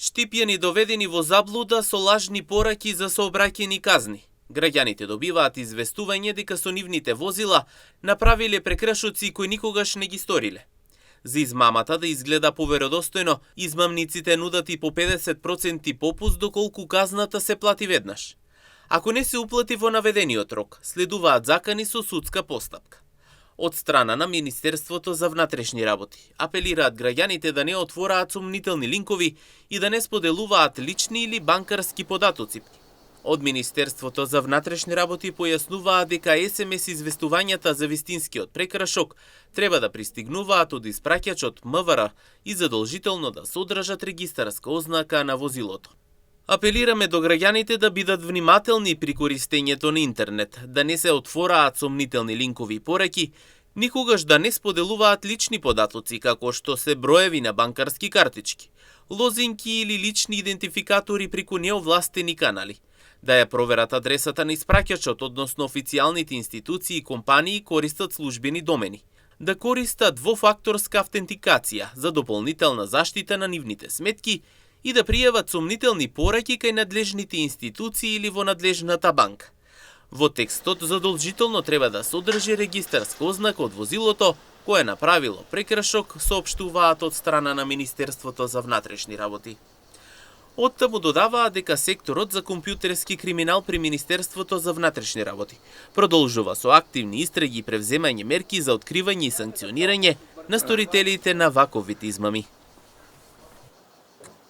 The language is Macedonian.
Штипјани доведени во заблуда со лажни пораки за сообраќајни казни. Граѓаните добиваат известување дека со нивните возила направиле прекршоци кои никогаш не ги сториле. За измамата да изгледа поверодостојно, измамниците нудат и по 50% попуст доколку казната се плати веднаш. Ако не се уплати во наведениот рок, следуваат закани со судска постапка. Од страна на Министерството за внатрешни работи апелираат граѓаните да не отвораат сомнителни линкови и да не споделуваат лични или банкарски податоци. Од Министерството за внатрешни работи појаснуваат дека СМС известувањата за вистинскиот прекршок треба да пристигнуваат од испраќачот МВР и задолжително да содржат регистарска ознака на возилото. Апелираме до граѓаните да бидат внимателни при користењето на интернет, да не се отвораат сомнителни линкови и пораки, никогаш да не споделуваат лични податоци како што се броеви на банкарски картички, лозинки или лични идентификатори преку неовластени канали, да ја проверат адресата на испраќачот, односно официјалните институции и компании користат службени домени, да користат двофакторска автентикација за дополнителна заштита на нивните сметки и да пријават сомнителни пораки кај надлежните институции или во надлежната банка. Во текстот задолжително треба да содржи регистарска ознака од возилото кое е направило прекршок, соопштуваат од страна на Министерството за внатрешни работи. Оттаму додаваат дека секторот за компјутерски криминал при Министерството за внатрешни работи продолжува со активни истраги и превземање мерки за откривање и санкционирање на сторителите на ваковите измами.